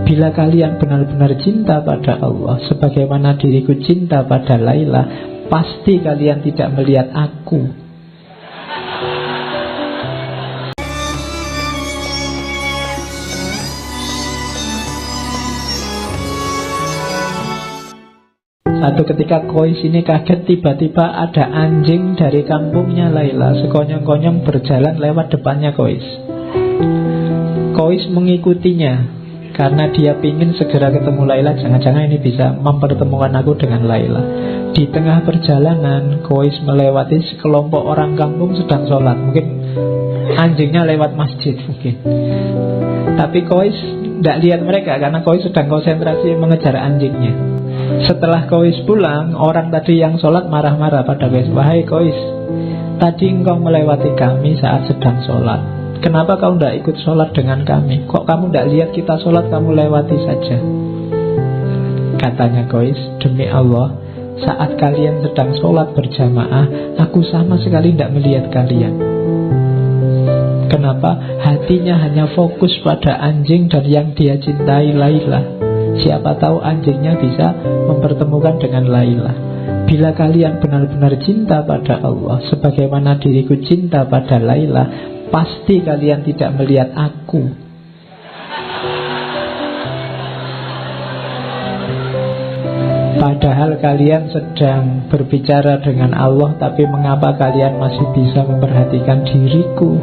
Bila kalian benar-benar cinta pada Allah sebagaimana diriku cinta pada Laila, pasti kalian tidak melihat aku. Satu ketika Qais ini kaget, tiba-tiba ada anjing dari kampungnya Laila sekonyong-konyong berjalan lewat depannya Qais. Qais mengikutinya karena dia ingin segera ketemu Laila. Jangan-jangan ini bisa mempertemukan aku dengan Laila. Di tengah perjalanan Qais melewati sekelompok orang kampung sedang sholat. Mungkin anjingnya lewat masjid mungkin. Tapi Qais tidak lihat mereka karena Qais sedang konsentrasi mengejar anjingnya. Setelah Qais pulang, orang tadi yang sholat marah-marah pada Qais. Wahai Qais, tadi engkau melewati kami saat sedang sholat. Kenapa kau tidak ikut sholat dengan kami? Kok kamu tidak lihat kita sholat, kamu lewati saja? Katanya Qais, demi Allah, saat kalian sedang sholat berjamaah, aku sama sekali tidak melihat kalian. Kenapa? Hatinya hanya fokus pada anjing dan yang dia cintai, Laila. Siapa tahu anjingnya bisa mempertemukan dengan Laila. Bila kalian benar-benar cinta pada Allah sebagaimana diriku cinta pada Laila, pasti kalian tidak melihat aku. Padahal kalian sedang berbicara dengan Allah, tapi mengapa kalian masih bisa memperhatikan diriku?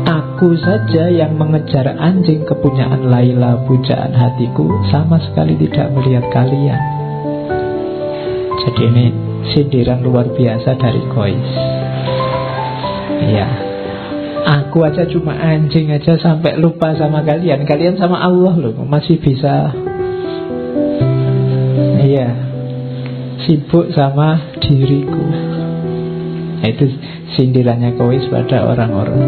Aku saja yang mengejar anjing kepunyaan Laila, pujaan hatiku, sama sekali tidak melihat kalian. Jadi ini sindiran luar biasa dari Qais. Ya, aku aja cuma anjing aja sampai lupa sama kalian. Kalian sama Allah loh, masih bisa sibuk sama diriku. Itu sindirannya Qais pada orang-orang.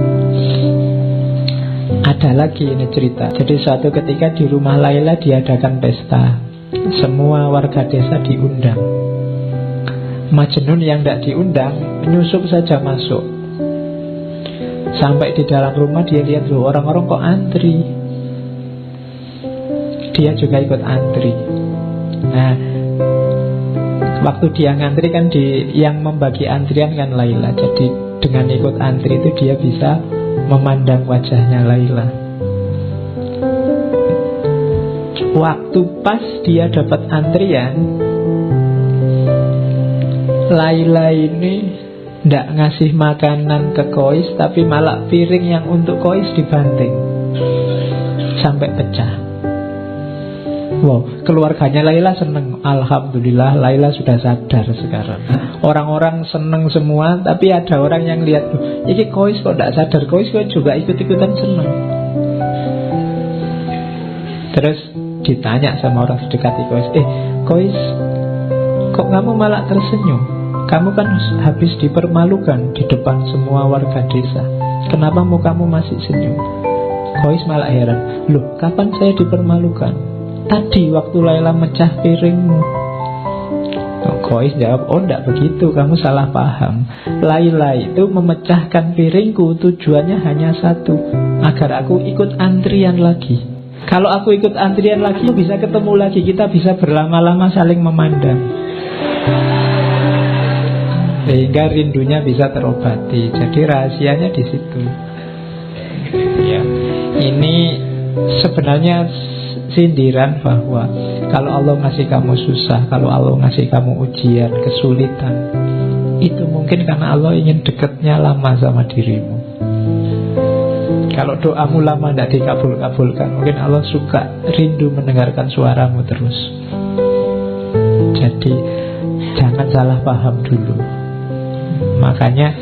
Ada lagi ini cerita. Jadi suatu ketika di rumah Laila diadakan pesta. Semua warga desa diundang. Majnun yang tidak diundang menyusup saja masuk. Sampai di dalam rumah dia lihat loh, orang-orang kok antri. Dia juga ikut antri. Nah, waktu dia ngantri kan yang membagi antrian kan Laila. Jadi dengan ikut antri itu dia bisa memandang wajahnya Laila. Waktu pas dia dapat antrian, Laila ini tidak ngasih makanan ke Qais, tapi malah piring yang untuk Qais dibanting sampai pecah. Wow, keluarganya Laila seneng. Alhamdulillah Laila sudah sadar sekarang. Orang-orang seneng semua, tapi ada orang yang lihat, ini Qais kok tidak sadar. Qais kok juga ikut-ikutan seneng. Terus ditanya sama orang sedekati Qais, Qais, kok kamu malah tersenyum? Kamu kan habis dipermalukan di depan semua warga desa. Kenapa mukamu masih senyum? Qais malah heran, loh kapan saya dipermalukan? Tadi waktu Laila mecah piringmu. Qais jawab, oh enggak begitu, kamu salah paham. Laila itu memecahkan piringku tujuannya hanya satu, agar aku ikut antrian lagi. Kalau aku ikut antrian lagi, bisa ketemu lagi, kita bisa berlama-lama saling memandang, sehingga rindunya bisa terobati. Jadi rahasianya di situ. Ya, ini sebenarnya sindiran bahwa kalau Allah ngasih kamu susah, kalau Allah ngasih kamu ujian, kesulitan, itu mungkin karena Allah ingin dekatnya lama sama dirimu. Kalau doamu lama tidak dikabul-kabulkan, mungkin Allah suka rindu mendengarkan suaramu terus. Jadi jangan salah paham dulu. Makanya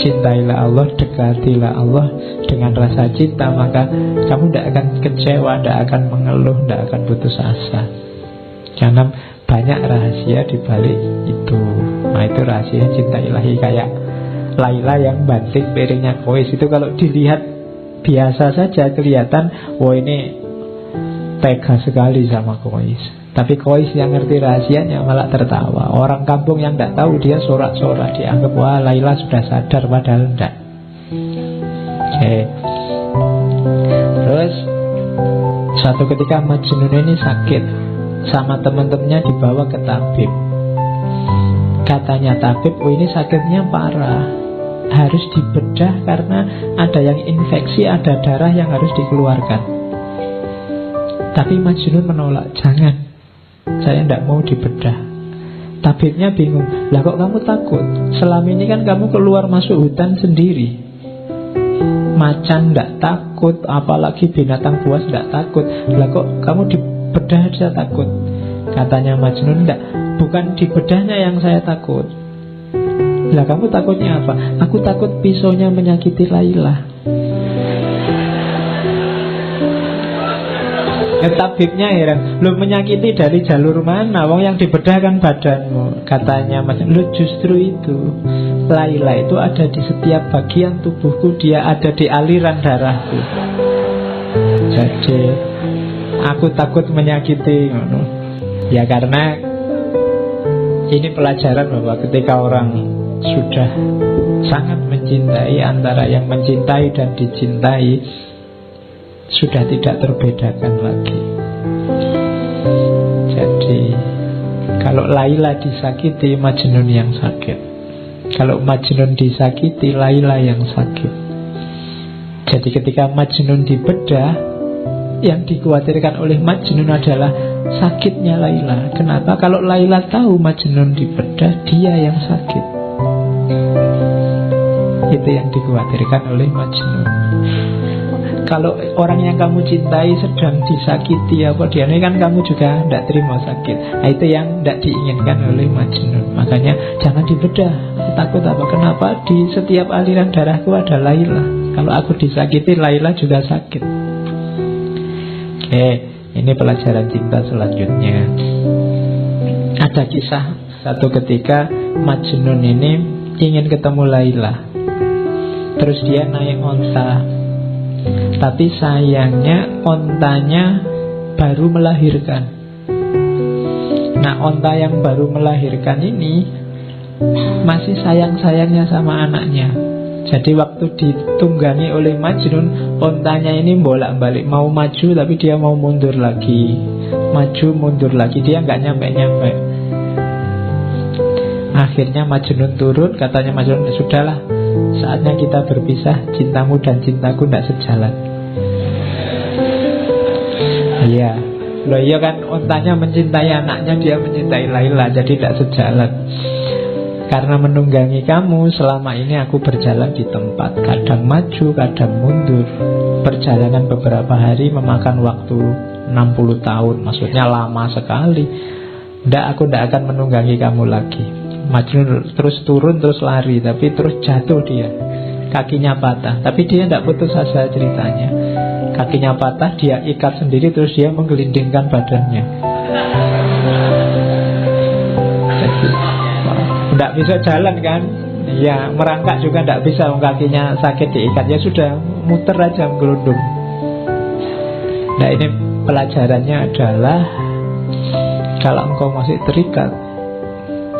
cintailah Allah, dekatilah Allah dengan rasa cinta, maka kamu tidak akan kecewa, tidak akan mengeluh, tidak akan putus asa. Karena banyak rahasia di balik itu. Nah, itu rahasia cinta ilahi. Kayak Laila yang banting piringnya Qais itu, kalau dilihat biasa saja kelihatan, wah ini tega sekali sama Qais. Tapi Qais yang ngerti rahasianya malah tertawa. Orang kampung yang tidak tahu dia sorak-sorak, dianggap wah Laila sudah sadar, padahal tidak. Oke. Terus Suatu ketika Majnun ini sakit, sama teman-temannya dibawa ke tabib. Katanya tabib, oh ini sakitnya parah, harus dibedah karena ada yang infeksi, ada darah yang harus dikeluarkan. Tapi Majnun menolak, jangan, saya tidak mau dibedah. Tabibnya bingung, lah kok kamu takut? Selama ini kan kamu keluar masuk hutan sendiri. Macan tidak takut, apalagi binatang buas tidak takut. Lah kok kamu dibedah aja takut? Katanya Majnun, enggak, bukan dibedahnya yang saya takut. Lah kamu takutnya apa? Aku takut pisaunya menyakiti Laila. Tabibnya heran, lu menyakiti dari jalur mana? Wong yang dibedah kan badanmu. Katanya Majnun, lu justru itu, Laila itu ada di setiap bagian tubuhku, dia ada di aliran darahku. Jadi aku takut menyakiti. Ya karena ini pelajaran bahwa ketika orang sudah sangat mencintai, antara yang mencintai dan dicintai sudah tidak terbedakan lagi. Jadi kalau Laila disakiti, Majnun yang sakit. Kalau Majnun disakiti, Laila yang sakit. Jadi ketika Majnun dibedah, yang dikhawatirkan oleh Majnun adalah sakitnya Laila. Kenapa? Kalau Laila tahu Majnun dibedah, dia yang sakit. Itu yang dikhawatirkan oleh Majnun. Kalau orang yang kamu cintai sedang disakiti apa dia ini, kan kamu juga tidak terima sakit. Nah, itu yang tidak diinginkan oleh Majnun. Makanya jangan dibedah. Aku takut apa? Kenapa? Di setiap aliran darahku ada Laila. Kalau aku disakiti, Laila juga sakit. Oke, ini pelajaran cinta selanjutnya. Ada kisah satu ketika Majnun ini ingin ketemu Laila. Terus dia naik onta. Tapi sayangnya ontanya baru melahirkan. Nah, onta yang baru melahirkan ini masih sayang-sayangnya sama anaknya. Jadi waktu ditunggangi oleh Majnun, ontanya ini bolak-balik, mau maju tapi dia mau mundur lagi, maju mundur lagi, dia nggak nyampe-nyampe. Akhirnya Majnun turun, katanya Majnun, sudahlah, saatnya kita berpisah, cintamu dan cintaku tidak sejalan. Iya, loh iya kan, ontanya mencintai anaknya, dia mencintai Laila, jadi tidak sejalan. Karena menunggangi kamu, selama ini aku berjalan di tempat, kadang maju, kadang mundur. Perjalanan beberapa hari memakan waktu 60 tahun, maksudnya lama sekali. Aku tidak akan menunggangi kamu lagi. Majnun terus turun, terus lari, tapi terus jatuh dia, kakinya patah. Tapi dia tidak putus asa ceritanya. Kakinya patah, dia ikat sendiri, terus dia menggelindingkan badannya. Jadi tidak bisa jalan kan. Ya merangkak juga tidak bisa, kakinya sakit diikat. Ya sudah, muter aja menggelundung. Nah ini pelajarannya adalah, kalau engkau masih terikat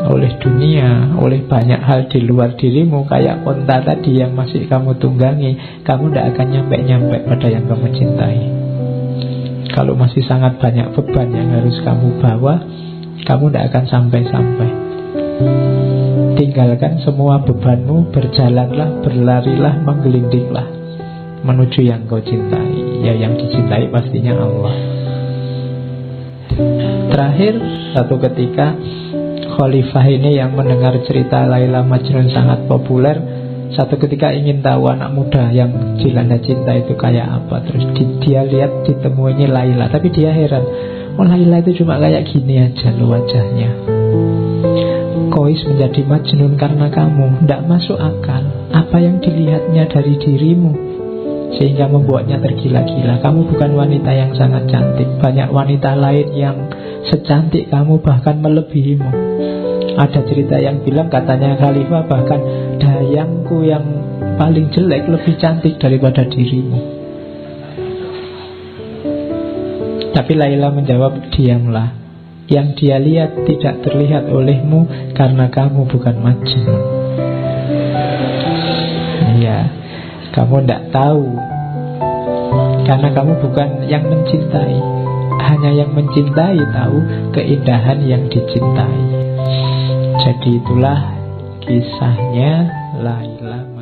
oleh dunia, oleh banyak hal di luar dirimu, kayak onta tadi yang masih kamu tunggangi, kamu tidak akan nyampe-nyampe pada yang kamu cintai. Kalau masih sangat banyak beban yang harus kamu bawa, kamu tidak akan sampai-sampai. Tinggalkan semua bebanmu, berjalanlah, berlarilah, menggelindinglah menuju yang kau cintai. Ya yang dicintai pastinya Allah. Terakhir, satu ketika Khalifah ini yang mendengar cerita Laila Majnun sangat populer, satu ketika ingin tahu anak muda yang dilanda cinta itu kayak apa. Terus dia lihat ditemuinya Laila, tapi dia heran, oh Laila itu cuma kayak gini aja loh wajahnya. Kois menjadi Majnun karena kamu, tidak masuk akal. Apa yang dilihatnya dari dirimu sehingga membuatnya tergila-gila. Kamu bukan wanita yang sangat cantik, banyak wanita lain yang secantik kamu, bahkan melebihimu. Ada cerita yang bilang, katanya Khalifah, bahkan dayangku yang paling jelek lebih cantik daripada dirimu. Tapi Laila menjawab, diamlah. Yang dia lihat tidak terlihat olehmu karena kamu bukan Majnun. Ya, kamu tidak tahu Karena kamu bukan yang mencintai. Hanya yang mencintai tahu keindahan yang dicintai. Jadi itulah kisahnya Laila.